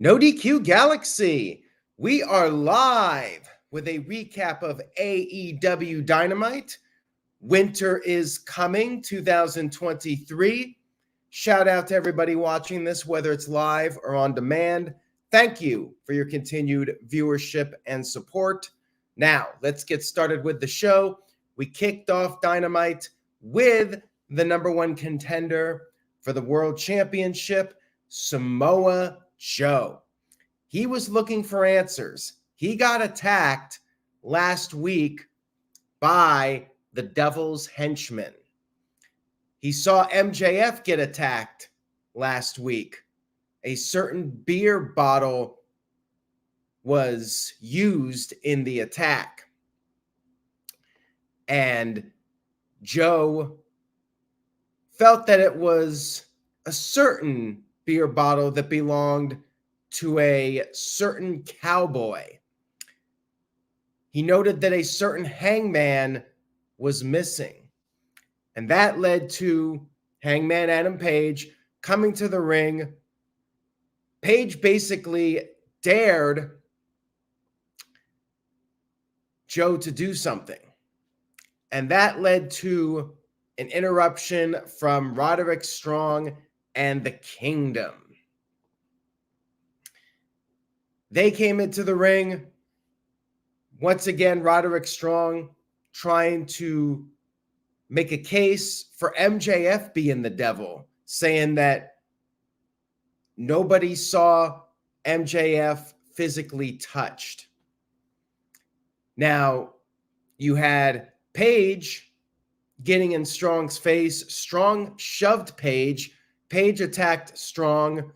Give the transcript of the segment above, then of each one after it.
No DQ Galaxy. We are live with a recap of AEW Dynamite. Winter is coming, 2023. Shout out to everybody watching this, whether it's live or on demand. Thank you for your continued viewership and support. Now, let's get started with the show. We kicked off Dynamite with the number one contender for the World Championship, Samoa Joe. He was looking for answers. He got attacked last week by the Devil's henchmen. He saw MJF get attacked last week. A certain beer bottle was used in the attack. And Joe felt that it was a certain beer bottle that belonged to a certain cowboy. He noted that a certain hangman was missing. And that led to Hangman Adam Page coming to the ring. Paige basically dared Joe to do something. And that led to an interruption from Roderick Strong and the Kingdom. They came into the ring. Once again, Roderick Strong trying to make a case for MJF being the devil, saying that nobody saw MJF physically touched. Now, you had Paige getting in Strong's face. Strong shoved Paige. Paige attacked Strong.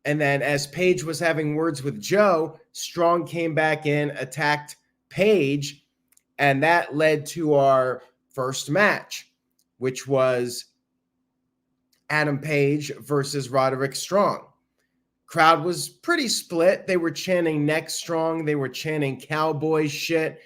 And then as Paige was having words with Joe, Strong came back in, attacked Paige. And that led to our first match, which was Adam Page versus Roderick Strong. Crowd was pretty split. They were chanting neck strong. They were chanting cowboy shit.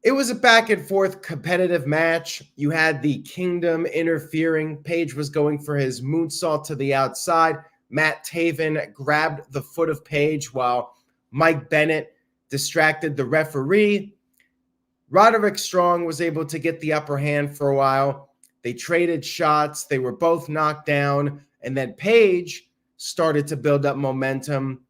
It was a back and forth competitive match. You had the Kingdom interfering. Page was going for his moonsault to the outside. Matt Taven grabbed the foot of Page while Mike Bennett distracted the referee. Roderick Strong was able to get the upper hand for a while. They traded shots. They were both knocked down. And then Page started to build up momentum.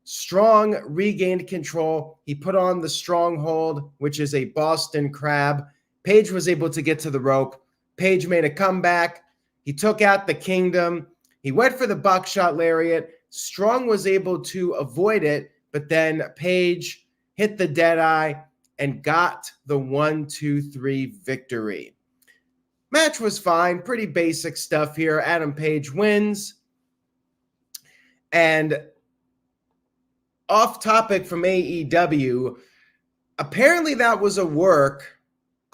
Strong regained control. He put on the stronghold, which is a Boston Crab. Page was able to get to the rope. Page made a comeback. He took out the Kingdom. He went for the buckshot lariat. Strong was able to avoid it, but then Page hit the Deadeye and got the 1-2-3 victory. Match was fine. Pretty basic stuff here. Adam Page wins. And off topic from AEW, apparently that was a work.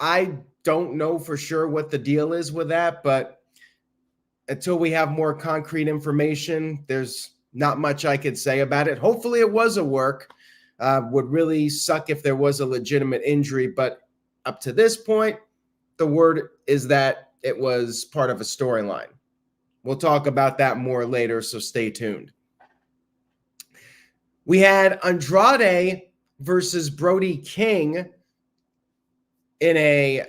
I don't know for sure what the deal is with that, but until we have more concrete information, there's not much I could say about it. Hopefully it was a work. Would really suck if there was a legitimate injury, but up to this point, the word is that it was part of a storyline. We'll talk about that more later, so stay tuned. We had Andrade versus Brody King in a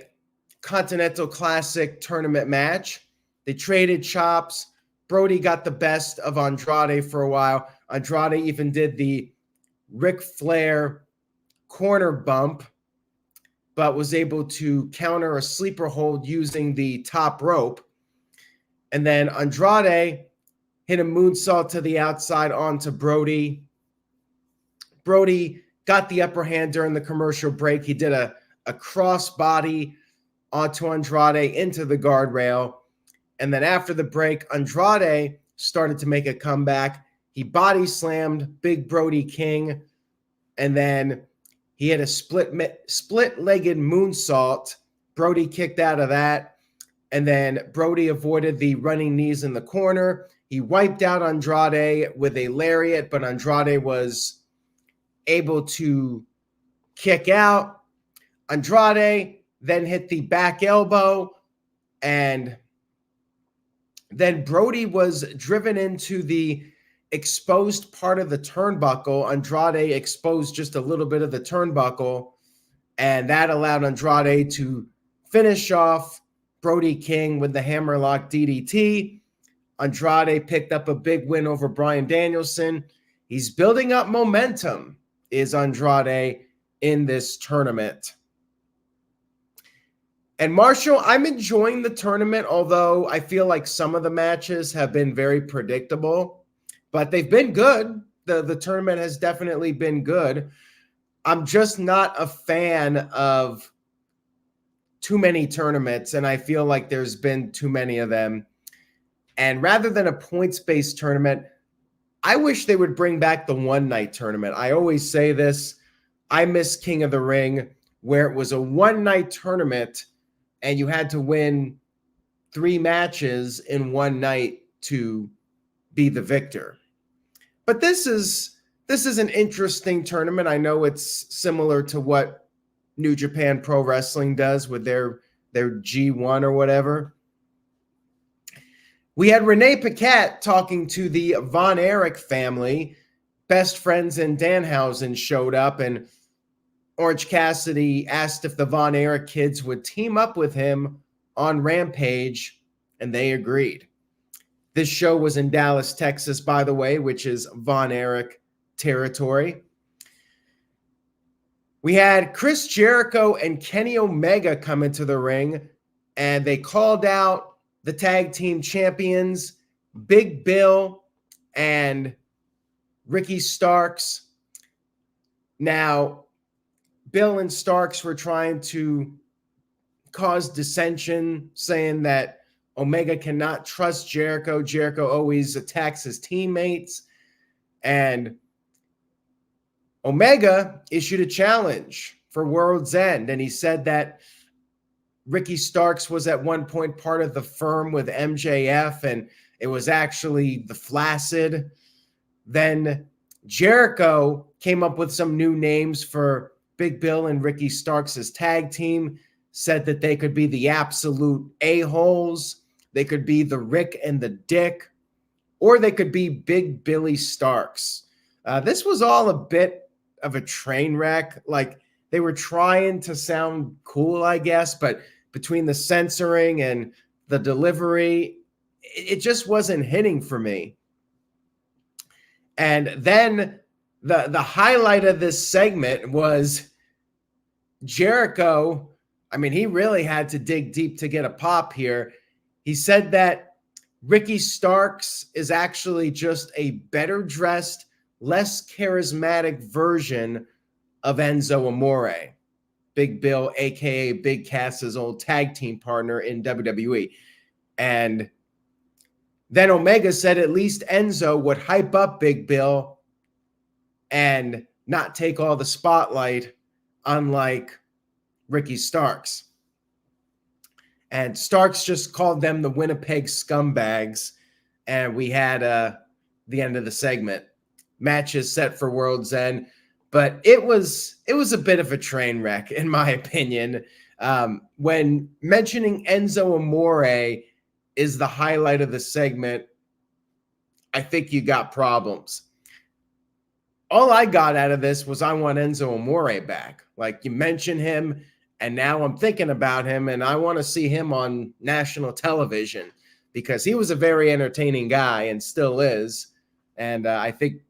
Continental Classic tournament match. They traded chops. Brody got the best of Andrade for a while. Andrade even did the Ric Flair corner bump, but was able to counter a sleeper hold using the top rope. And then Andrade hit a moonsault to the outside onto Brody. Brody got the upper hand during the commercial break. He did a crossbody onto Andrade into the guardrail. And then after the break, Andrade started to make a comeback. He body slammed Big Brody King. And then he had a split-legged moonsault. Brody kicked out of that. And then Brody avoided the running knees in the corner. He wiped out Andrade with a lariat, but Andrade was able to kick out. Andrade then hit the back elbow, and then Brody was driven into the exposed part of the turnbuckle. Andrade exposed just a little bit of the turnbuckle, and that allowed Andrade to finish off Brody King with the hammerlock DDT. Andrade picked up a big win over Bryan Danielson. He's building up momentum, is Andrade, in this tournament. And Marshall, I'm enjoying the tournament, although I feel like some of the matches have been very predictable, but they've been good. The tournament has definitely been good. I'm just not a fan of too many tournaments, and I feel like there's been too many of them. And rather than a points-based tournament, I wish they would bring back the one-night tournament. I always say this. I miss King of the Ring, where it was a one-night tournament, and you had to win 3 matches in one night to be the victor. But this is an interesting tournament. I know it's similar to what New Japan Pro Wrestling does with their G1 or whatever. We had Renee Paquette talking to the Von Erich family. Best friends in Danhausen showed up, and Orange Cassidy asked if the Von Erich kids would team up with him on Rampage, and they agreed. This show was in Dallas, Texas, by the way, which is Von Erich territory. We had Chris Jericho and Kenny Omega come into the ring, and they called out the tag team champions, Big Bill and Ricky Starks. Now, Bill and Starks were trying to cause dissension, saying that Omega cannot trust Jericho. Jericho always attacks his teammates. And Omega issued a challenge for World's End, and he said that Ricky Starks was at one point part of the firm with MJF, and it was actually the Flaccid. Then Jericho came up with some new names for Big Bill and Ricky Starks' tag team, said that they could be the absolute a-holes, they could be the Rick and the Dick, or they could be Big Billy Starks. This was all a bit of a train wreck. Like, they were trying to sound cool, I guess, but between the censoring and the delivery, it just wasn't hitting for me. And then the highlight of this segment was Jericho. I mean, he really had to dig deep to get a pop here. He said that Ricky Starks is actually just a better dressed, less charismatic version of Enzo Amore, Big Bill, a.k.a. Big Cass's old tag team partner in WWE. And then Omega said at least Enzo would hype up Big Bill and not take all the spotlight, unlike Ricky Starks. And Starks just called them the Winnipeg Scumbags. And we had the end of the segment. Matches set for World's End. But it was a bit of a train wreck, in my opinion. When mentioning Enzo Amore is the highlight of the segment, I think you got problems. All I got out of this was I want Enzo Amore back. Like, you mention him, and now I'm thinking about him, and I want to see him on national television because he was a very entertaining guy and still is. And I think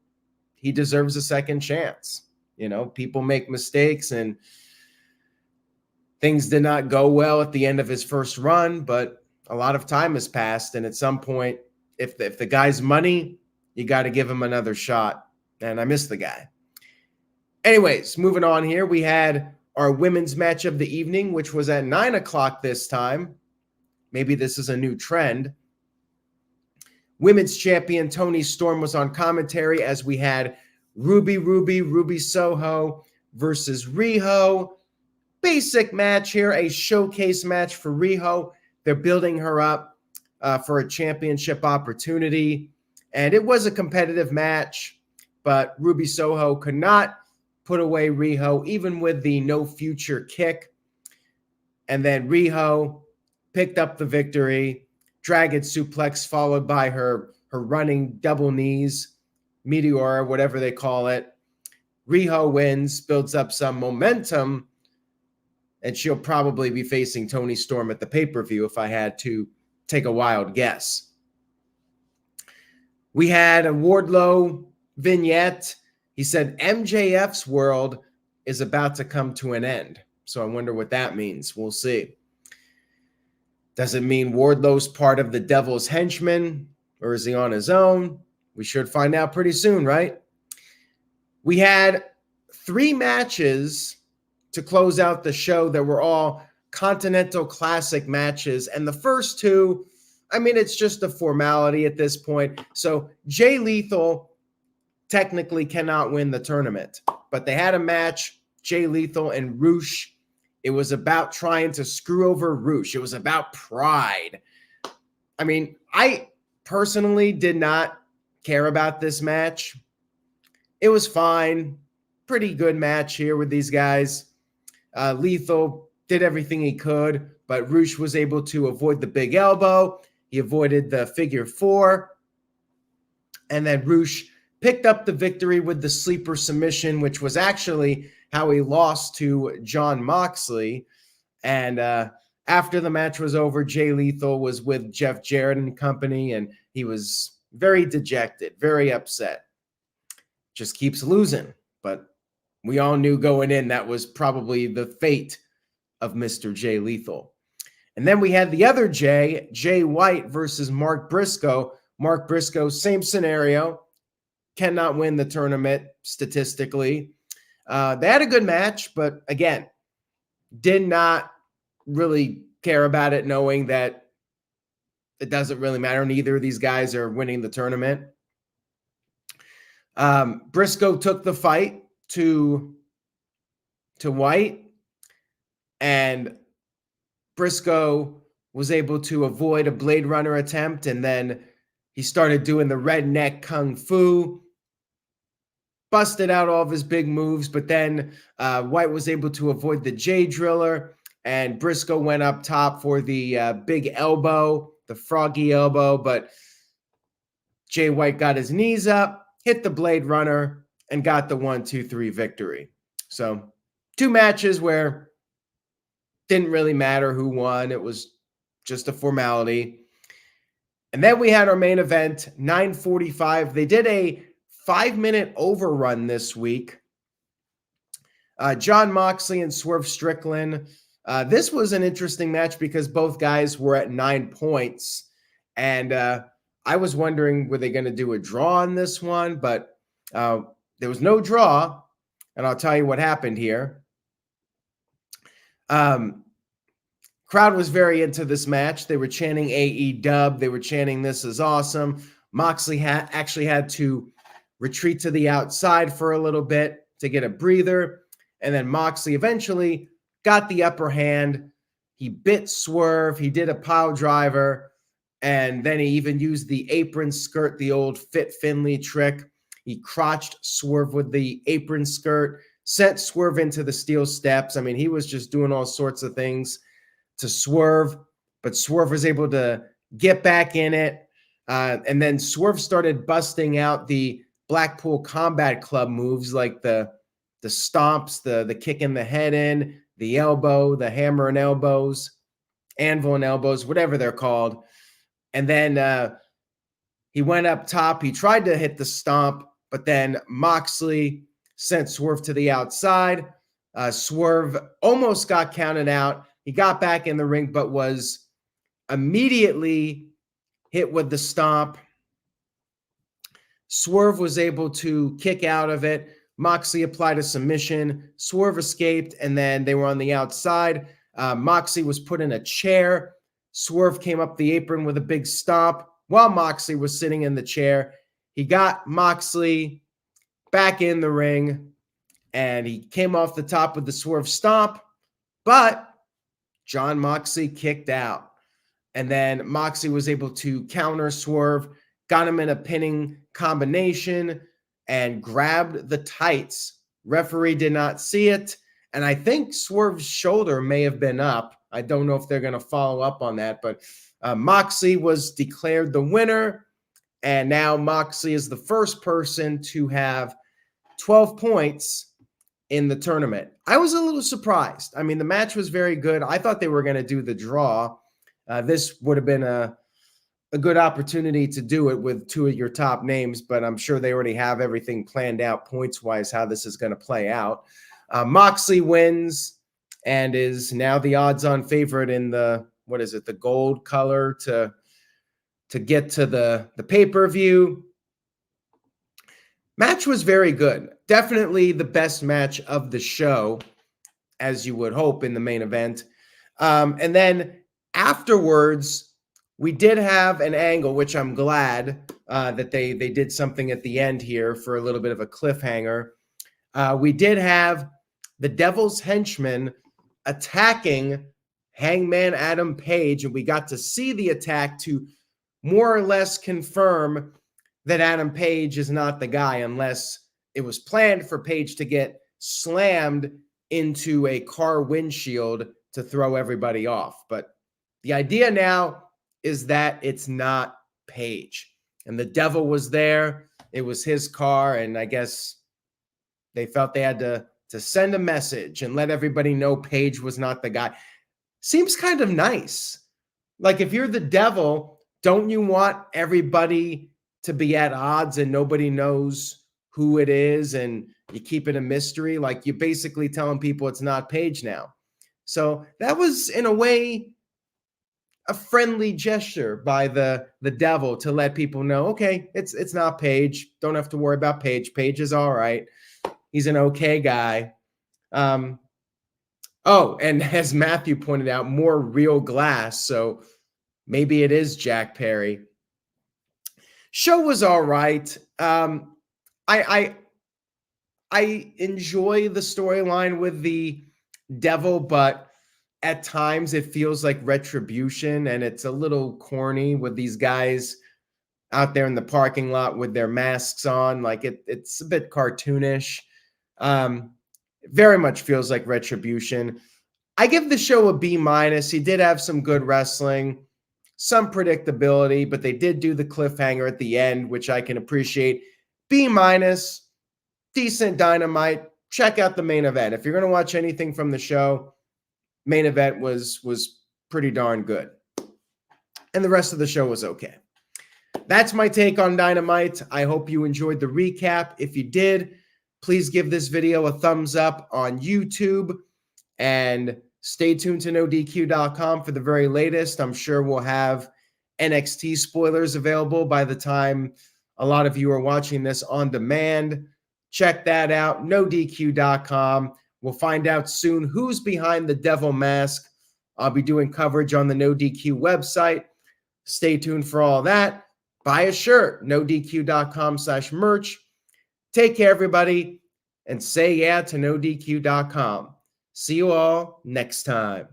he deserves a second chance. You know, people make mistakes, and things did not go well at the end of his first run, but a lot of time has passed. And at some point, if the guy's money, you got to give him another shot. And I miss the guy. Anyways, moving on here, we had our women's match of the evening, which was at 9 o'clock this time. Maybe this is a new trend. Women's champion Toni Storm was on commentary as we had Ruby Soho versus Riho. Basic match here, a showcase match for Riho. They're building her up for a championship opportunity. And it was a competitive match, but Ruby Soho could not put away Riho, even with the no future kick. And then Riho picked up the victory. Dragon suplex followed by her running double knees Meteor, whatever they call it. Riho wins, builds up some momentum, and she'll probably be facing Toni Storm at the pay-per-view if I had to take a wild guess. We had a Wardlow vignette. He said MJF's world is about to come to an end. So I wonder what that means. We'll see. Does it mean Wardlow's part of the Devil's Henchmen, or is he on his own? We should find out pretty soon, right? We had 3 matches to close out the show that were all Continental Classic matches. And the first 2, I mean, it's just a formality at this point. So Jay Lethal technically cannot win the tournament. But they had a match, Jay Lethal and Roosh. It was about trying to screw over Roosh. It was about pride. I mean, I personally did not care about this match. It was fine. Pretty good match here with these guys. Lethal did everything he could, but Roosh was able to avoid the big elbow. He avoided the figure 4. And then Roosh picked up the victory with the sleeper submission, which was actually how he lost to Jon Moxley. And after the match was over, Jay Lethal was with Jeff Jarrett and company, and he was very dejected, very upset. Just keeps losing. But we all knew going in that was probably the fate of Mr. Jay Lethal. And then we had the other Jay, Jay White versus Mark Briscoe. Mark Briscoe, same scenario, cannot win the tournament statistically. They had a good match, but again, did not really care about it, knowing that it doesn't really matter. Neither of these guys are winning the tournament. Briscoe took the fight to White, and Briscoe was able to avoid a Blade Runner attempt, and then he started doing the redneck kung fu, busted out all of his big moves, but then White was able to avoid the J Driller, and Briscoe went up top for the big elbow, the froggy elbow, but Jay White got his knees up, hit the Blade Runner, and got the 1-2-3 victory. So 2 matches where didn't really matter who won. It was just a formality. And then we had our main event, 9:45. They did a 5-minute overrun this week. Jon Moxley and Swerve Strickland. This was an interesting match because both guys were at 9 points. And I was wondering, were they going to do a draw on this one? But there was no draw. And I'll tell you what happened here. Crowd was very into this match. They were chanting AEW. They were chanting, "This is awesome." Moxley actually had to retreat to the outside for a little bit to get a breather. And then Moxley eventually got the upper hand. He bit Swerve. He did a pile driver. And then he even used the apron skirt, the old Fit Finlay trick. He crotched Swerve with the apron skirt, sent Swerve into the steel steps. I mean, he was just doing all sorts of things to Swerve, but Swerve was able to get back in it. And then Swerve started busting out the Blackpool Combat Club moves, like the stomps, the kick in the head in, the elbow, the hammer and elbows, anvil and elbows, whatever they're called. And then he went up top. He tried to hit the stomp, but then Moxley sent Swerve to the outside. Swerve almost got counted out. He got back in the ring, but was immediately hit with the stomp. Swerve was able to kick out of it. Moxley applied a submission. Swerve escaped, and then they were on the outside. Moxley was put in a chair. Swerve came up the apron with a big stomp while Moxley was sitting in the chair. He got Moxley back in the ring, and he came off the top with the Swerve stomp, but Jon Moxley kicked out. And then Moxley was able to counter Swerve, got him in a pinning combination, and grabbed the tights. Referee did not see it. And I think Swerve's shoulder may have been up. I don't know if they're going to follow up on that, but Moxley was declared the winner. And now Moxley is the first person to have 12 points in the tournament. I was a little surprised. I mean, the match was very good. I thought they were going to do the draw. This would have been a good opportunity to do it with two of your top names, but I'm sure they already have everything planned out points-wise, how this is going to play out. Moxley wins and is now the odds-on favorite in the, what is it, the gold color to get to the pay-per-view. Match was very good. Definitely the best match of the show, as you would hope in the main event. And then afterwards, we did have an angle, which I'm glad that they did something at the end here for a little bit of a cliffhanger. We did have the Devil's Henchmen attacking Hangman Adam Page, and we got to see the attack to more or less confirm that Adam Page is not the guy, unless it was planned for Page to get slammed into a car windshield to throw everybody off. But the idea now is that it's not Page. And the devil was there. It was his car, and I guess they felt they had to send a message and let everybody know Page was not the guy. Seems kind of nice. Like, if you're the devil, don't you want everybody to be at odds and nobody knows who it is and you keep it a mystery? Like, you're basically telling people it's not Page now. So that was, in a way, a friendly gesture by the devil to let people know, okay, it's not Page. Don't have to worry about Page. Page is all right. He's an okay guy. Oh, and as Matthew pointed out, more real glass. So maybe it is Jack Perry. Show was all right. I enjoy the storyline with the devil, but at times it feels like retribution, and it's a little corny with these guys out there in the parking lot with their masks on. Like, it's a bit cartoonish. Very much feels like retribution. I give the show a B-. He did have some good wrestling, some predictability, but they did do the cliffhanger at the end, which I can appreciate. B-. Decent Dynamite. Check out the main event. If you're going to watch anything from the show, main event was pretty darn good. And the rest of the show was okay. That's my take on Dynamite. I hope you enjoyed the recap. If you did, please give this video a thumbs up on YouTube and stay tuned to NoDQ.com for the very latest. I'm sure we'll have NXT spoilers available by the time a lot of you are watching this on demand. Check that out, NoDQ.com. We'll find out soon who's behind the devil mask. I'll be doing coverage on the NoDQ website. Stay tuned for all that. Buy a shirt, NoDQ.com/merch. Take care, everybody, and say yeah to NoDQ.com. See you all next time.